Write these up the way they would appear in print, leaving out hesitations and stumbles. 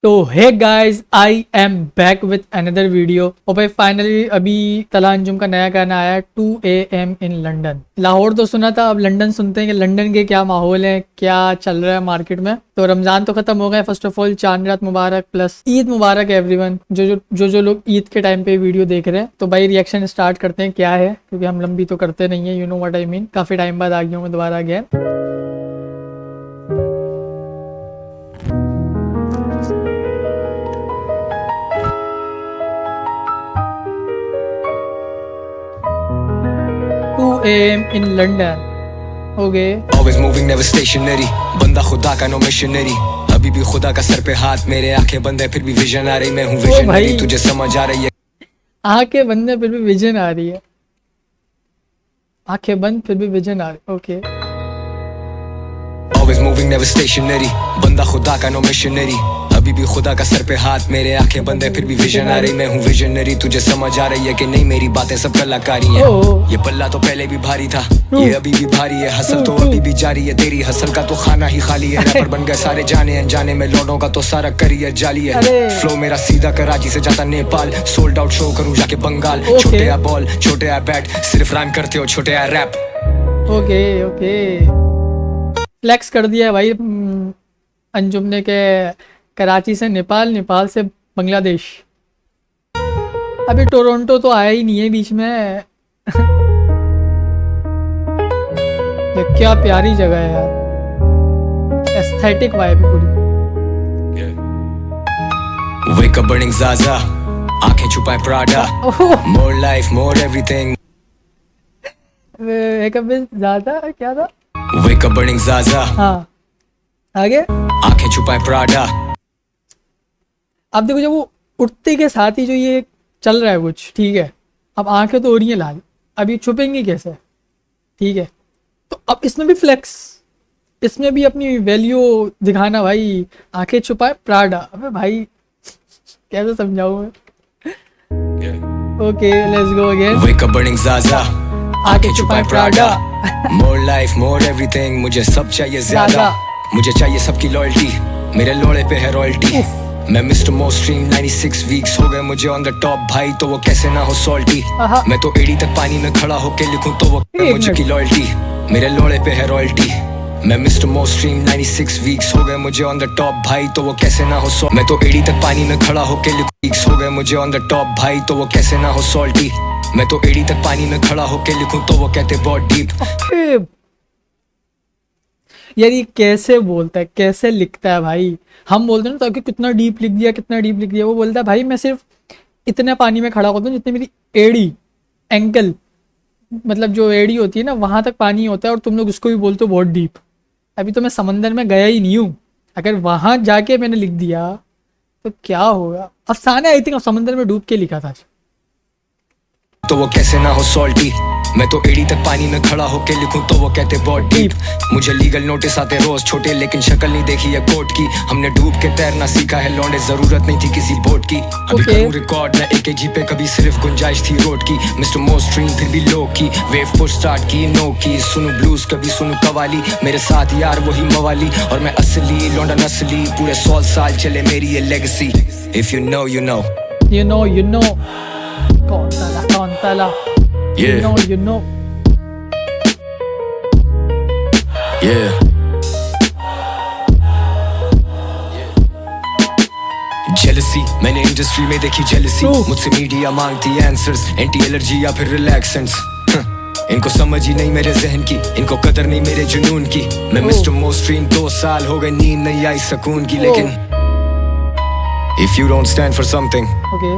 तो hey guys, I am back with another video. और भाई फाइनली अभी तला अंजुम का नया गाना आया 2 AM इन लंदन। लाहौर तो सुना था, अब लंदन सुनते हैं कि लंदन के क्या माहौल है, क्या चल रहा है मार्केट में। तो रमजान तो खत्म हो गया, फर्स्ट ऑफ ऑल चांद रात मुबारक प्लस ईद मुबारक एवरीवन जो लोग ईद के टाइम पे वीडियो देख रहे हैं। तो भाई रिएक्शन स्टार्ट करते हैं क्या है, क्योंकि हम लंबी तो करते नहीं है, you know what I mean. काफी टाइम बाद आ गया हूँ मैं दोबारा again. AM in London. Okay. Always moving, never stationary. बंदा खुदा का नो मिशनरी। अभी भी खुदा का सर पे हाथ, मेरे आंखें बंद है फिर भी विजन आ रही। मैं हूँ विजनरी, तुझे समझ आ रही है? आंखें बंद है फिर भी विजन आ रही है। आंखें बंद फिर भी विजन आ रही। Okay. Always moving, never stationary. बंदा खुदा का नो मिशनरी। अभी भी खुदा का सर पे हाथ, मेरे आंखें बंद है फिर भी विजन आ रही। मैं हूँ विजनरी, तुझे समझ आ रही है कि नहीं? मेरी बातें सब कलाकारी हैं। ये पल्ला तो पहले भी भारी था, ये अभी भी भारी है। हसल तो अभी भी जारी है, तेरी हसल का तो खाना ही खाली है। रैपर बन गए सारे जाने अनजाने में, लौटों का तो सारा करियर जाली है। फ्लो मेरा सीधा कराची से जाता नेपाल, सोल्ड आउट शो करूँ जाके बंगाल। छोटे या बॉल, छोटे या बैट, सिर्फ राइम करते हो, छोटे या रैप। ओके ओके, फ्लेक्स कर दिया भाई अंजुम ने के कराची से नेपाल, नेपाल से बांग्लादेश। अभी टोरंटो तो आया ही नहीं है बीच में। ये क्या प्यारी जगह है यार, एस्थेटिक वाइब पूरी। Wake up burning Zaza, आंखें छुपाए Prada, more life more everything। Wake up ज़्यादा क्या था? Wake up burning Zaza, हाँ आगे आंखें छुपाए प्राडा। अब देखो, जब वो उठते के साथ ही जो ये चल रहा है कुछ, ठीक है। अब आंखें तो हो रही हैं लाल, अब ये छुपेंगी कैसे? ठीक है, तो अब इसमें भी फ्लेक्स, इसमें भी अपनी वैल्यू दिखाना भाई। आंखें छुपाए प्राडा, अबे भाई कैसे समझाऊं मैं? Okay let's go again. Wake up burning Zaza, आंखें छुपाए Prada, more life more everything। मुझे सब चाहिए ज्यादा, मुझे चाहिए सबकी लॉयल्टी, मेरे लोड़े पे है रॉयल्टी। मैं मिस्टर मोस्ट स्ट्रीम 96 वीक्स हो गए मुझे ऑन द टॉप भाई, तो वो कैसे ना हो सॉल्टी। मैं तो एड़ी तक पानी में खड़ा होके लिखूं तो वो मुझे की लॉयल्टी, मेरे लोड़े पे है रॉयल्टी। मैं मिस्टर मोस्ट स्ट्रीम 96 वीक्स हो गए मुझे ऑन द टॉप भाई, तो वो कैसे ना हो सॉल्टी। मैं तो एड़ी तक पानी में खड़ा होके लिखूं, वीक्स हो गए मुझे ऑन द टॉप भाई, तो वो कैसे ना हो सॉल्टी। मैं तो एड़ी तक पानी में खड़ा होके लिखूं तो वो कहते बहुत डीप। यार ये कैसे बोलता है, कैसे लिखता है भाई? हम बोलते हैं ना तो कितना डीप लिख दिया, कितना डीप लिख दिया। वो बोलता है भाई मैं सिर्फ इतने पानी में खड़ा होता हूँ जितनी मेरी एड़ी, एंकल, मतलब जो एड़ी होती है ना वहां तक पानी होता है, और तुम लोग उसको भी बोलते हो बहुत डीप। अभी तो मैं समंदर में गया ही नहीं हूँ, अगर वहां जाके मैंने लिख दिया तो क्या होगा? अफसाना आई थिंक समंदर में डूब के लिखा था। तो वो कैसे ना हो सॉल्टी। मैं तो एड़ी तक पानी में खड़ा होके लिखूं तो वो कहते बहुत डीप। मुझे लीगल नोटिस आते रोज छोटे, लेकिन शक्ल नहीं देखी है कोर्ट की। हमने डूब के तैरना सीखा है लौंडे, जरूरत नहीं थी किसी बोट की। अभी करूं रिकॉर्ड मैं AKG पे, कभी सिर्फ गुंजाइश थी रोड की। मिस्टर मोस्ट स्ट्रीम फिर भी लो की, वेव पुश स्टार्ट की नो की। सुनू ब्लूज कभी सुनू कवाली, मेरे साथ यार वही मवाली। और मैं असली लौंडा नस्ली, पूरे 100 साल चले मेरी ये legacy. If you know you know, you know you know. कौन ताला yeah you know yeah jealousy मैंने इंडस्ट्री में देखी जेलसी। मुझसे मीडिया मांगती आंसर्स, एंटी एलर्जी या फिर रिलैक्सेंट्स। इनको समझ ही नहीं मेरे जहन की, इनको कदर नहीं मेरे जुनून की। मैं मिस्टर मोस्ट स्ट्रीम 2 साल हो गए, नींद नहीं आई सुकून की। लेकिन if you don't stand for something, okay,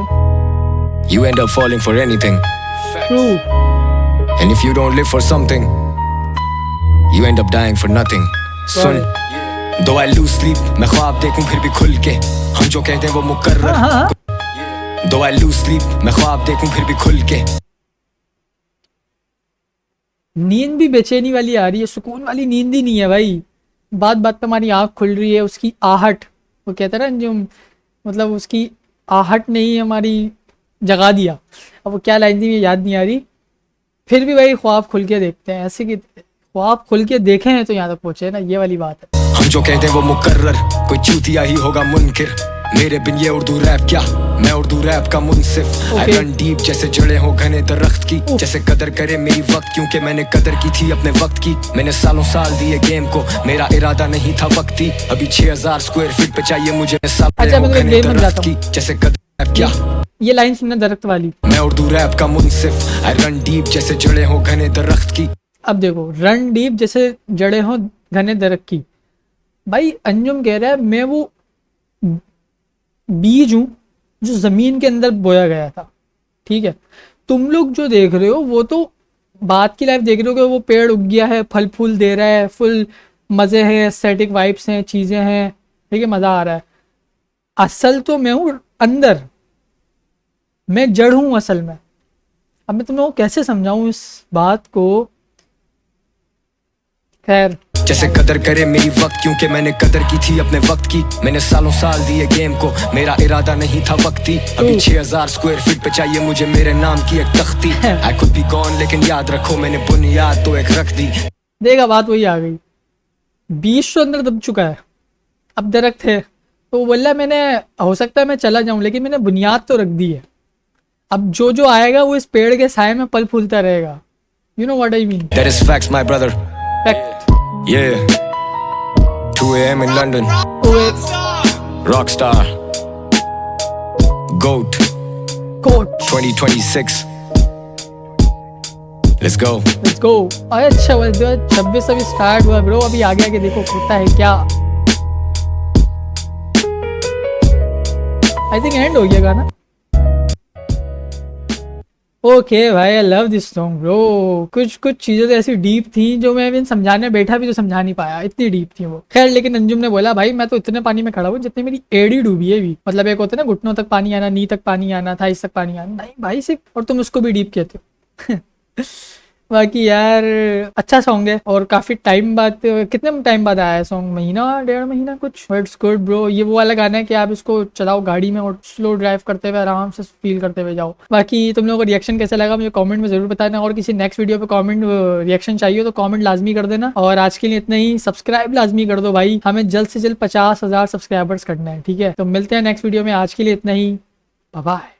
you end up falling for anything. True. And if you don't live for something, you end up dying for nothing. Soon, do I lose sleep, मैं ख्वाब देखूं फिर भी खुल के, हम जो कहते हैं वो मुकर्रर। Do I lose sleep, मैं ख्वाब देखूं फिर भी खुल के। नींद भी बेचैनी वाली आ रही है, सुकून वाली नींद ही नहीं है भाई। बात बात पे हमारी आँख खुल रही है, उसकी आहट, वो कहता है ना जो, मतलब उसकी आहट ने ही हमारी जगा दिया। अब वो क्या लाइन थी याद नहीं आ रही। फिर भी भाई ख्वाब खुल के देखते हैं, ऐसे कि ख्वाब खुल के देखे हैं तो यहाँ तक पहुंचे ना, ये वाली बात है। हम जो कहते हैं वो मुकर्रर, कोई चूतिया ही होगा मुनकिर। मेरे बिन ये उर्दू रैप क्या, मैं उर्दू रैप का मुनसिफ। आई रन डीप जैसे जड़े हो घने दरख्त की, जैसे कदर करे मेरी वक्त क्योंकि मैंने कदर की थी अपने वक्त की। मैंने सालों साल दिए गेम को, मेरा इरादा नहीं था वक्ती। अभी 6000 स्क्वायर फीट पे चाहिए मुझे साल अच्छा मैं घने गेम में दरख्त जाता की, हूँ। जैसे कदर रैप क्या, ये लाइन सुनना दरख्त वाली। मैं उर्दू रैप का मुनसिफ। आई रन डीप जैसे जड़े हो घने दरख्त की। अब देखो, रन डीप जैसे जड़े हो घने दरख्त की। भाई अंजुम कह रहा है मैं वो बीज हूं जो जमीन के अंदर बोया गया था, ठीक है। तुम लोग जो देख रहे हो वो तो बात की लाइफ देख रहे हो कि वो पेड़ उग गया है, फल फूल दे रहा है, फुल मजे हैं, एस्थेटिक वाइब्स हैं, चीजें हैं, ठीक है, मजा आ रहा है। असल तो मैं हूं अंदर, मैं जड़ हूं असल में। अब मैं तुम लोगों को कैसे समझाऊं इस बात को। खैर, जैसे कदर करे मेरी वक्त क्योंकि मैंने कदर की थी अपने वक्त की। मैंने सालों साल दिए गेम को, मेरा इरादा नहीं था वक्ती। अभी 6000 स्क्वायर फीट पे चाहिए मुझे मेरे नाम की एक तख्ती। आई कुड बी गॉन लेकिन याद रखो मैंने बुनियाद तो एक रख दी। देखा बात वही आ गई, बीज तो अंदर दब चुका है, अब दरख्त है तो बोला मैंने, हो सकता है मैं चला जाऊं लेकिन मैंने बुनियाद तो रख दी है। अब जो जो आएगा वो इस पेड़ के साए में पल फूलता रहेगा। You know what I mean. That is facts my brother. Fact. Yeah. 2 a.m. in London. Rockstar. GOAT. कोट 2026. Let's go. Let's go. अरे अच्छा 2026 अभी स्टार्ट हुआ ब्रो, अभी आगे आगे देखो होता है क्या। आई थिंक एंड हो गया गाना। ओके भाई, I love this song bro. कुछ कुछ चीज़ें तो ऐसी डीप थी जो मैं इवन समझाने बैठा भी तो समझा नहीं पाया, इतनी डीप थी वो। खैर, लेकिन अंजुम ने बोला भाई मैं तो इतने पानी में खड़ा हूँ जितनी मेरी एड़ी डूबी है भी। मतलब एक होता है ना घुटनों तक पानी आना, नी तक पानी आना, थाइस तक पानी आना, नहीं भाई सिर्फ, और तुम उसको भी डीप कहते हो। बाकी यार अच्छा सॉन्ग है और काफी टाइम बाद, कितने टाइम बाद आया है सॉन्ग, महीना 1.5 महीना कुछ। It's good bro. ये वो वाला गाना है कि आप इसको चलाओ गाड़ी में और स्लो ड्राइव करते हुए आराम से फील करते हुए जाओ। बाकी तुम लोगों का रिएक्शन कैसा लगा मुझे कमेंट में जरूर बताना, और किसी नेक्स्ट वीडियो पे कमेंट रिएक्शन चाहिए तो कमेंट लाजमी कर देना। और आज के लिए इतना ही, सब्सक्राइब लाजमी कर दो भाई, हमें जल्द से जल्द 50,000 सब्सक्राइबर्स करना है, ठीक है। तो मिलते हैं नेक्स्ट वीडियो में, आज के लिए इतना ही, बाय बाय।